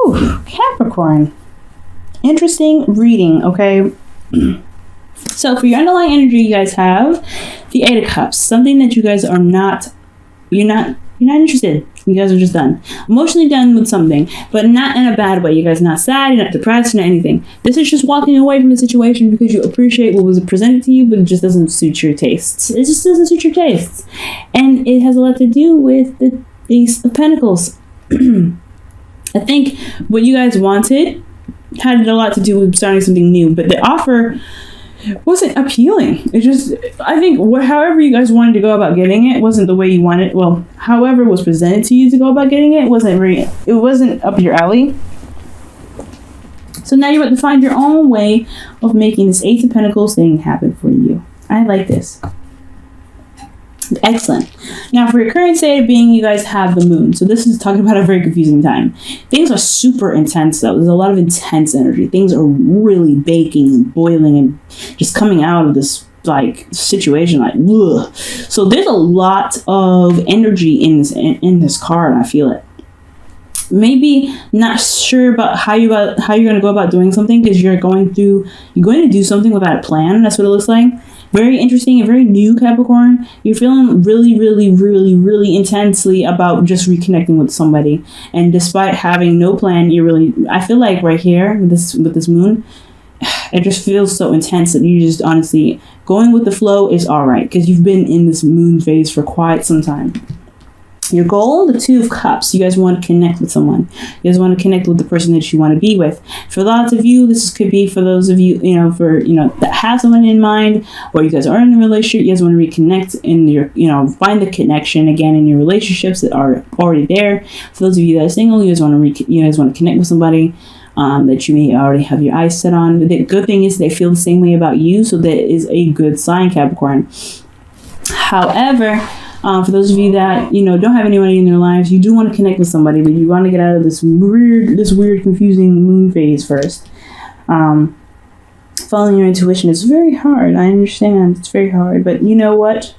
Whew, Capricorn. Interesting reading, okay? So for your underlying energy, you guys have the Eight of Cups. Something that you guys are not, you're not interested. You guys are just done. Emotionally done with something, but not in a bad way. You guys are not sad, you're not depressed, you're not anything. This is just walking away from the situation because you appreciate what was presented to you, but it just doesn't suit your tastes. It just doesn't suit your tastes. And it has a lot to do with the Ace of Pentacles. I think what you guys wanted had a lot to do with starting something new, but the offer wasn't appealing. It just, I think, however you guys wanted to go about getting it wasn't the way you wanted. Well, however it was presented to you to go about getting it wasn't up your alley. So now you have to find your own way of making this Ace of Pentacles thing happen for you. I like this. Excellent. Now for your current state of being, you guys have the moon. So this is talking about a very confusing time. Things are super intense though. There's a lot of intense energy. Things are really baking and boiling and just coming out of this like situation like ugh. So there's a lot of energy in this card. I feel it. Maybe not sure about how you're going to go about doing something because you're going to do something without a plan. That's what it looks like. Very interesting and very new, Capricorn. You're feeling really, really, really, really intensely about just reconnecting with somebody. And despite having no plan, I feel like right here with this moon, it just feels so intense that you just honestly going with the flow is all right because you've been in this moon phase for quite some time. Your goal, the Two of Cups. You guys want to connect with someone. You guys want to connect with the person that you want to be with. For lots of you, this could be for those of you, that have someone in mind, or you guys are in a relationship. You guys want to reconnect in your, find the connection again in your relationships that are already there. For those of you that are single, you guys want to connect with somebody that you may already have your eyes set on. The good thing is they feel the same way about you, so that is a good sign, Capricorn. However, for those of you that don't have anyone in their lives, you do want to connect with somebody, but you want to get out of this weird, confusing moon phase first. Following your intuition is very hard. I understand it's very hard, but you know what?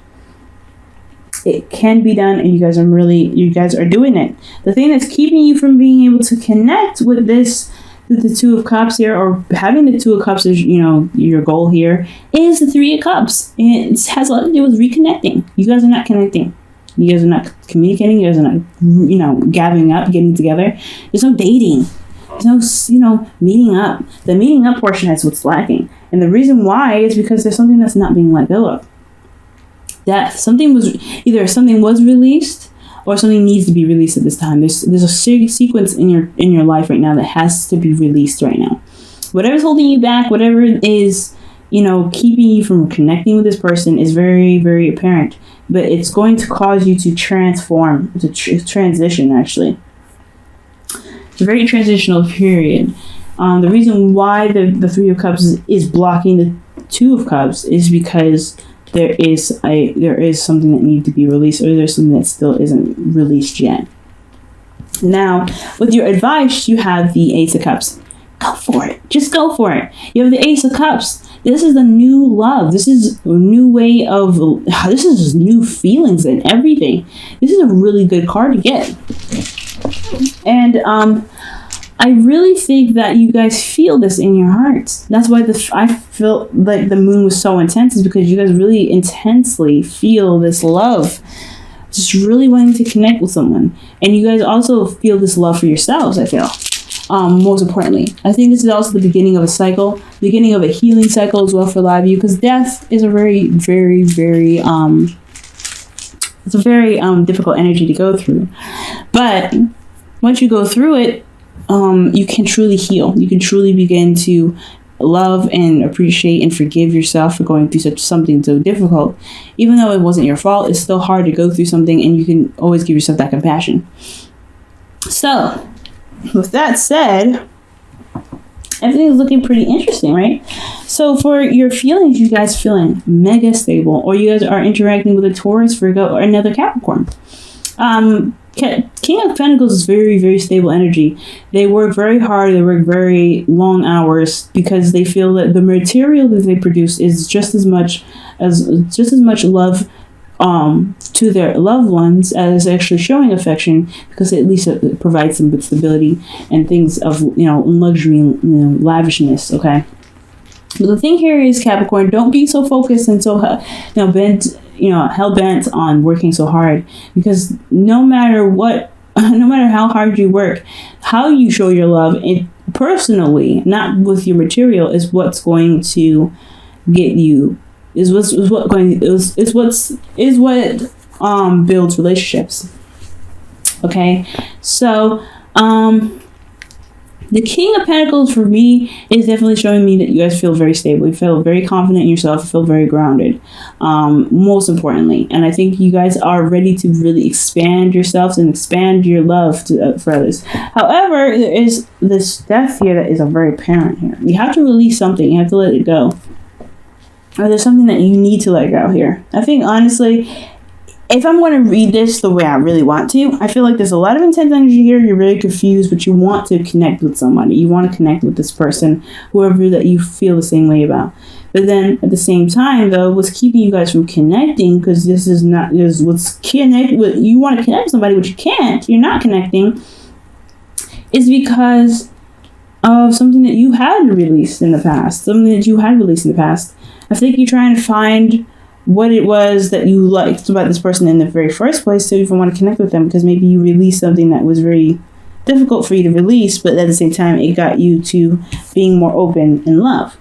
It can be done, and you guys are doing it. The thing that's keeping you from being able to connect with the Two of Cups here, or having the Two of Cups as your goal here, is the Three of Cups. It has a lot to do with reconnecting. You guys are not connecting. You guys are not communicating. You guys are not gathering up, getting together. There's no dating. There's no meeting up. The meeting up portion is what's lacking, and the reason why is because there's something that's not being let go of. That something was released, or something needs to be released at this time. There's a sequence in your life right now that has to be released right now. Whatever's holding you back, whatever is, keeping you from connecting with this person is very, very apparent. But it's going to cause you to transform, to transition, actually. It's a very transitional period. The reason why the Three of Cups is blocking the Two of Cups is because there is something that needs to be released, or there's something that still isn't released yet. Now, with your advice, you have the Ace of Cups. Go for it. Just go for it. You have the Ace of Cups. This is the new love. This is a new way of, this is just new feelings and everything. This is a really good card to get. And, I really think that you guys feel this in your hearts. That's why I feel like the moon was so intense, is because you guys really intensely feel this love. Just really wanting to connect with someone. And you guys also feel this love for yourselves, I feel. Most importantly. I think this is also the beginning of a cycle, beginning of a healing cycle as well for a lot of you, because death is a very, very, very, it's a very difficult energy to go through. But once you go through it, you can truly heal. You can truly begin to love and appreciate and forgive yourself for going through something so difficult. Even though it wasn't your fault, it's still hard to go through something, and you can always give yourself that compassion. So, with that said, everything is looking pretty interesting, right? So for your feelings, you guys feeling mega stable, or you guys are interacting with a Taurus, Virgo, or another Capricorn. King of Pentacles is very, very stable energy. They work very hard. They work very long hours because they feel that the material that they produce is just as much love to their loved ones as actually showing affection, because at least it provides them with stability and things of, luxury and, lavishness. Okay. But the thing here is, Capricorn, don't be so focused and so, bent, hell bent on working so hard, because no matter what, no matter how hard you work, how you show your love personally, not with your material, is what's going to get you, is what builds relationships. Okay, so the King of Pentacles for me is definitely showing me that you guys feel very stable. You feel very confident in yourself. You feel very grounded, most importantly. And I think you guys are ready to really expand yourselves and expand your love for others. However, there is this death here that is very apparent here. You have to release something. You have to let it go. Or there's something that you need to let go here. I think, honestly, if I'm going to read this the way I really want to, I feel like there's a lot of intense energy here. You're really confused, but you want to connect with somebody. You want to connect with this person, whoever that you feel the same way about. But then at the same time, though, what's keeping you guys from connecting, because you want to connect with somebody, but you can't, you're not connecting, is because of something that you had released in the past. I think you're trying to find what it was that you liked about this person in the very first place, so you even want to connect with them, because maybe you released something that was very difficult for you to release, but at the same time, it got you to being more open in love.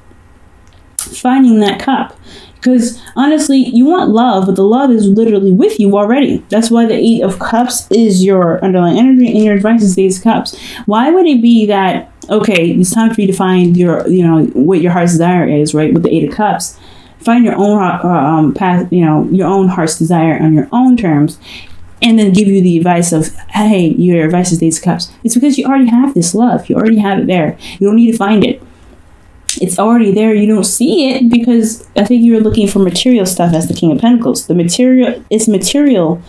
Finding that cup. Because honestly, you want love, but the love is literally with you already. That's why the 8 of Cups is your underlying energy, and your advice is Ace of Cups. Why would it be that, okay, it's time for you to find your, what your heart's desire is, right? With the 8 of Cups. Find your own path, your own heart's desire on your own terms, and then give you the advice of, hey, your advice is Ace of Cups. It's because you already have this love. You already have it there. You don't need to find it. It's already there. You don't see it because I think you're looking for material stuff as the King of Pentacles. It's material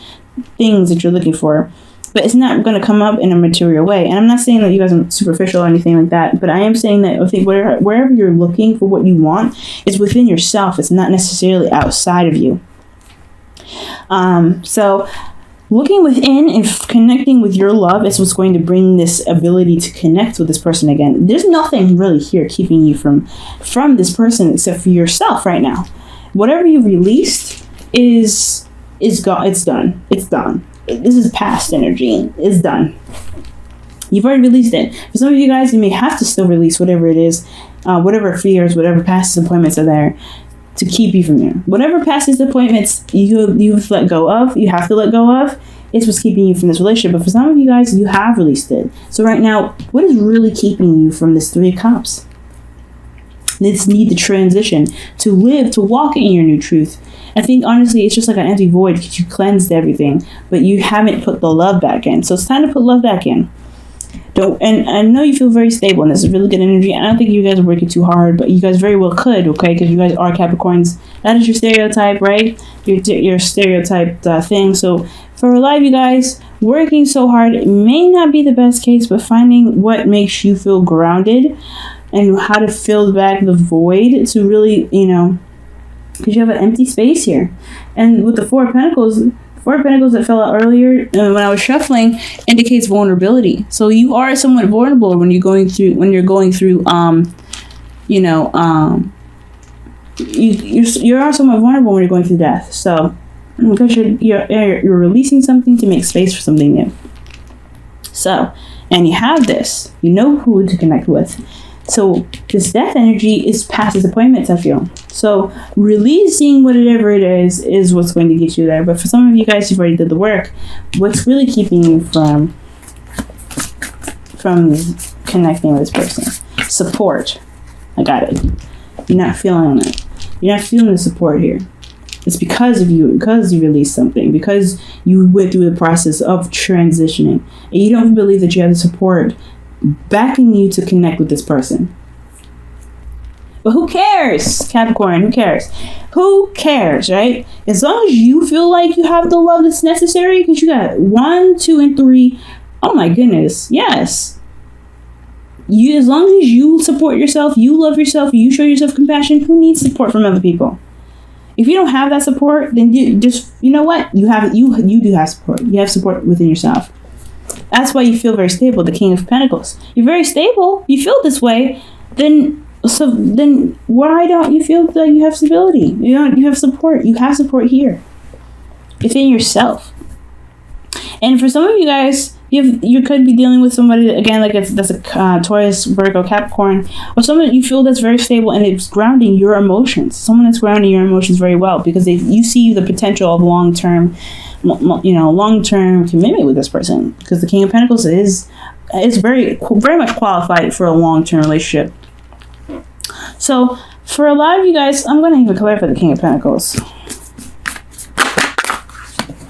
things that you're looking for, but it's not going to come up in a material way. And I'm not saying that you guys are superficial or anything like that, but I am saying that I think wherever you're looking for what you want is within yourself. It's not necessarily outside of you. So looking within and connecting with your love is what's going to bring this ability to connect with this person again. There's nothing really here keeping you from this person except for yourself right now. Whatever you released is gone. It's done. This is past energy. It's done. You've already released it. For some of you guys, you may have to still release whatever it is, whatever fears, whatever past disappointments are there to keep you from there. Whatever past disappointments you've let go of, you have to let go of, is what's keeping you from this relationship. But for some of you guys, you have released it. So right now, what is really keeping you from this 3 of Cups? This need to transition, to live, to walk in your new truth. I think, honestly, it's just like an empty void because you cleansed everything, but you haven't put the love back in. So it's time to put love back in. And I know you feel very stable, and this is really good energy. I don't think you guys are working too hard, but you guys very well could, okay? Because you guys are Capricorns. That is your stereotype, right? Your stereotyped thing. So for a lot of you guys, working so hard may not be the best case, but finding what makes you feel grounded and how to fill back the void to really, because you have an empty space here. And with the 4 of Pentacles that fell out earlier when I was shuffling indicates vulnerability. So you are somewhat vulnerable when you're going through you are somewhat vulnerable when you're going through death. So because you're releasing something to make space for something new. So, and you have this, you know who to connect with. So this death energy is past disappointments, I feel. So releasing whatever it is what's going to get you there. But for some of you guys, you've already did the work. What's really keeping you from connecting with this person? Support. I got it. You're not feeling it. You're not feeling the support here. It's because of you, because you released something, because you went through the process of transitioning. And you don't believe that you have the support backing you to connect with this person. But who cares, Capricorn? Who cares? Who cares, right? As long as you feel like you have the love that's necessary, because you got 1, 2, and 3. Oh my goodness, yes. As long as you support yourself, you love yourself, you show yourself compassion, who needs support from other people? If you don't have that support, then you just, you know what? You do have support. You have support within yourself. That's why you feel very stable, the King of Pentacles. You're very stable. You feel this way. Then why don't you feel that you have stability? You have support. You have support here within yourself. And for some of you guys, you could be dealing with somebody, again, like that's a Taurus, Virgo, Capricorn, or someone you feel that's very stable and it's grounding your emotions. Someone that's grounding your emotions very well, because you see the potential of long-term commitment with this person, because the King of Pentacles is very much qualified for a long-term relationship. So for a lot of you guys, I'm going to even clarify the King of Pentacles.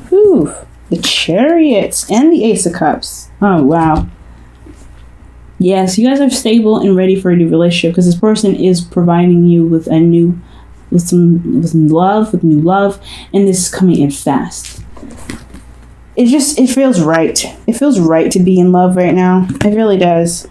Whew. The Chariots and the Ace of Cups. Oh, wow. Yes, you guys are stable and ready for a new relationship, because this person is providing you with new love, and this is coming in fast. It feels right. It feels right to be in love right now. It really does.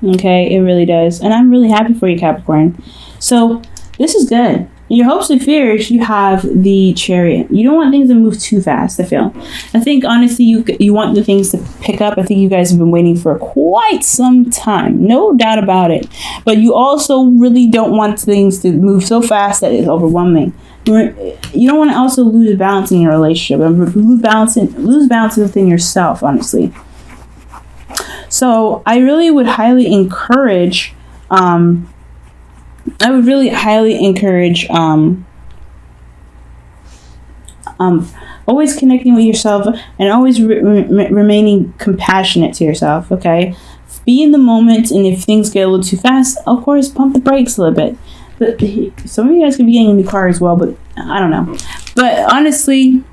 Okay, it really does. And I'm really happy for you, Capricorn. So this is good. In your hopes and fears, you have the Chariot. You don't want things to move too fast, I feel. I think, honestly, you want the things to pick up. I think you guys have been waiting for quite some time. No doubt about it. But you also really don't want things to move so fast that it's overwhelming. You don't want to also lose balance in your relationship. Lose balance within yourself, honestly. So I really would highly encourage... always connecting with yourself and always remaining compassionate to yourself, okay? Be in the moment, and if things get a little too fast, of course, pump the brakes a little bit. But some of you guys could be getting a new car as well, but I don't know. But honestly,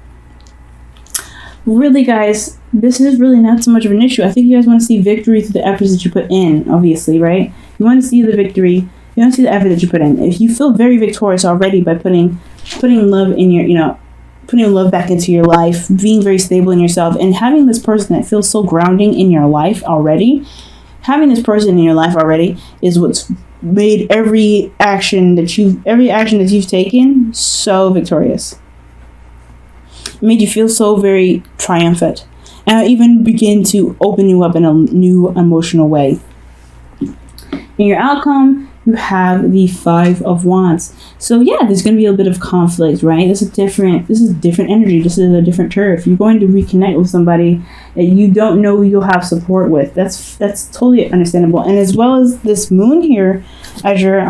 really, guys, this is really not so much of an issue. I think you guys want to see victory through the efforts that you put in, obviously, right? You want to see the victory. You want to see the effort that you put in. If you feel very victorious already by putting love in your, putting love back into your life, being very stable in yourself, and having this person that feels so grounding in your life already, having this person in your life already is what's made every action that you've taken so victorious. It made you feel so very triumphant, and even begin to open you up in a new emotional way. In your outcome, you have the Five of Wands. So yeah, there's going to be a bit of conflict, right? This is different energy. This is a different turf. You're going to reconnect with somebody that you don't know you'll have support with. That's totally understandable. And as well as this moon here as your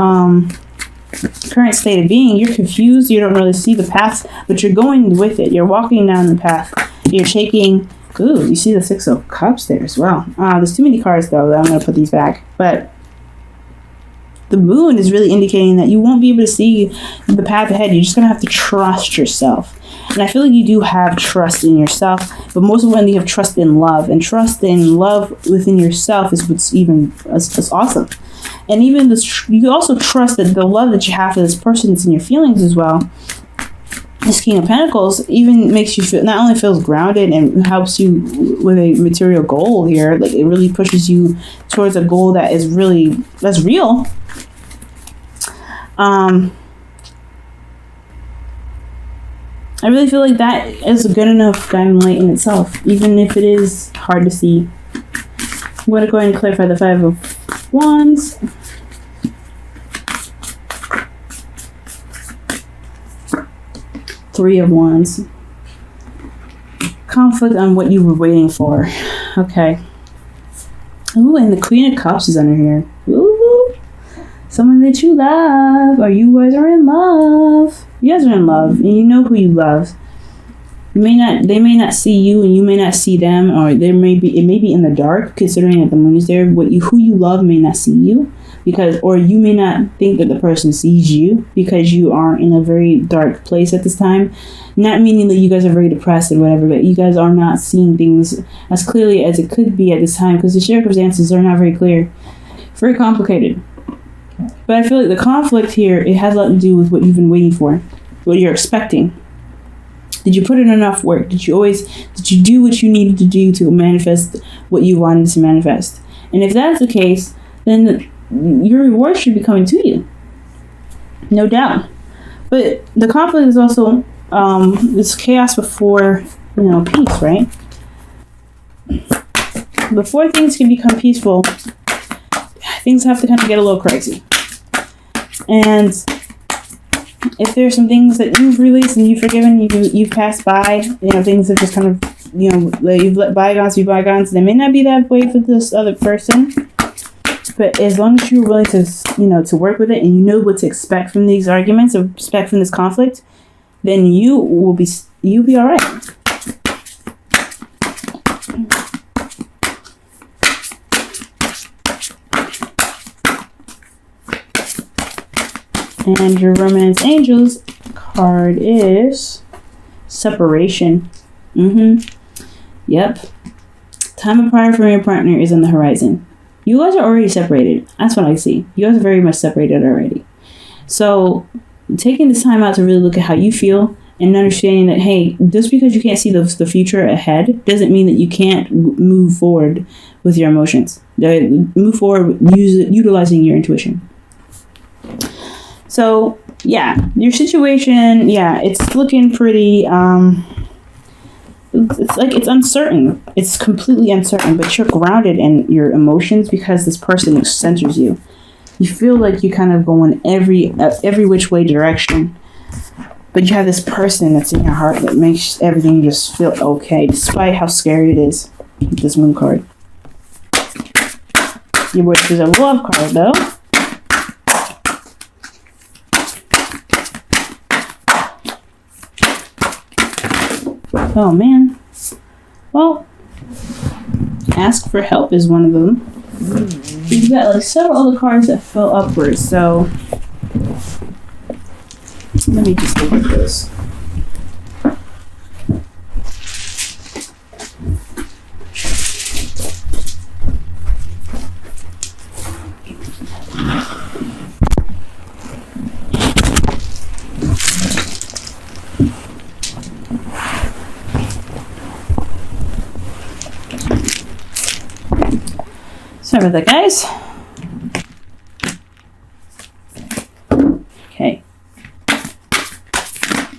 current state of being, you're confused. You don't really see the path, but you're going with it. You're walking down the path. You're taking... Ooh, you see the Six of Cups there as well. There's too many cards, though, that I'm going to put these back. But the moon is really indicating that you won't be able to see the path ahead. You're just going to have to trust yourself. And I feel like you do have trust in yourself, but most of all, you have trust in love. And trust in love within yourself is what's it's awesome. And even this, you also trust that the love that you have for this person is in your feelings as well. This King of Pentacles even makes you feel, not only feels grounded and helps you with a material goal here, like it really pushes you towards a goal that's real. I really feel like that is a good enough guiding light in itself, even if it is hard to see. I'm going to go ahead and clarify the Five of Wands. Three of Wands. Conflict on what you were waiting for. Okay. Ooh, and the Queen of Cups is under here. Ooh. Someone that you love, or you guys are in love. You guys are in love, and you know who you love. They may not see you, and you may not see them, or it may be in the dark, considering that the moon is there. Who you love may not see you, or you may not think that the person sees you because you are in a very dark place at this time. Not meaning that you guys are very depressed or whatever, but you guys are not seeing things as clearly as it could be at this time, because the circumstances are not very clear, very complicated. But I feel like the conflict here, it has a lot to do with what you've been waiting for, what you're expecting. Did you put in enough work? Did you do what you needed to do to manifest what you wanted to manifest? And if that's the case, then your reward should be coming to you. No doubt. But the conflict is also it's chaos before, peace, right? Before things can become peaceful, things have to kind of get a little crazy. And if there's some things that you've released and you've forgiven, you've passed by, things have just kind of, you've let bygones be bygones. They may not be that way for this other person, but as long as you're willing to, to work with it, and you know what to expect from these arguments, or expect from this conflict, then you'll be all right. And your Romance Angels card is separation. Yep. Time apart from your partner is on the horizon. You guys are already separated. That's what I see. You guys are very much separated already. So taking this time out to really look at how you feel and understanding that, hey, just because you can't see the future ahead doesn't mean that you can't move forward with your emotions. Move forward utilizing your intuition. So, yeah, your situation, it's looking pretty, it's uncertain. It's completely uncertain, but you're grounded in your emotions because this person centers you. You feel like you're kind of going every which way direction, but you have this person that's in your heart that makes everything just feel okay, despite how scary it is with this moon card. Your wish is a love card, though. Oh man. Well, ask for help is one of them. You've got like several other cards that fell upwards, so let me just look at this. Sorry about that, guys. Okay.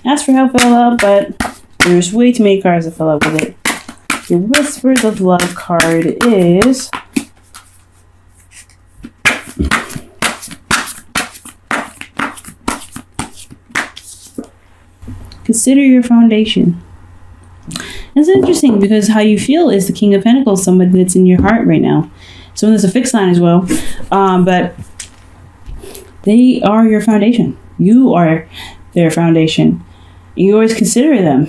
Ask for help fell out, but there's way too many cards that fell out with it. Your Whispers of Love card is consider your foundation. It's interesting because how you feel is the King of Pentacles, someone that's in your heart right now. Someone that's a fixed line as well. But they are your foundation. You are their foundation. You always consider them.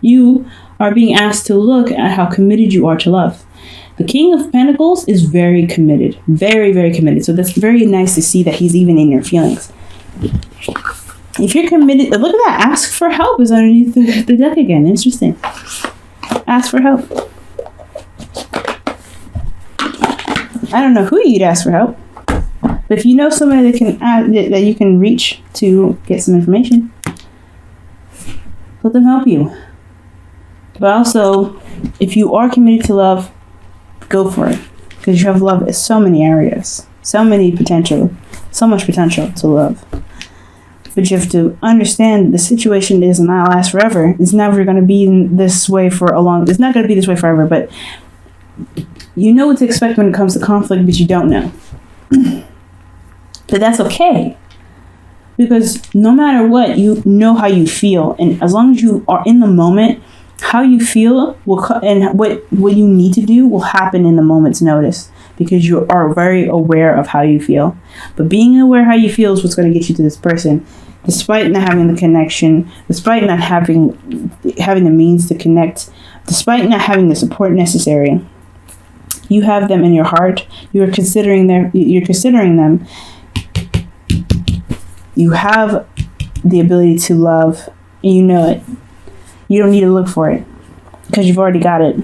You are being asked to look at how committed you are to love. The King of Pentacles is very committed. Very, very committed. So that's very nice to see that he's even in your feelings. If you're committed, look at that. Ask for help is underneath the deck again. Interesting. Ask for help. I don't know who you'd ask for help, but if you know somebody that you can reach to get some information, let them help you. But also, if you are committed to love, go for it, because you have love in so many areas, so much potential to love. But you have to understand the situation does not last forever. It's never going to be this way for a long. It's not going to be this way forever, but you know what to expect when it comes to conflict, but you don't know. But that's okay. Because no matter what, you know how you feel. And as long as you are in the moment, how you feel and what you need to do will happen in the moment's notice. Because you are very aware of how you feel. But being aware how you feel is what's going to get you to this person. Despite not having the connection, despite not having the means to connect, despite not having the support necessary. You have them in your heart. You're considering them. You have the ability to love, and you know it. You don't need to look for it because you've already got it.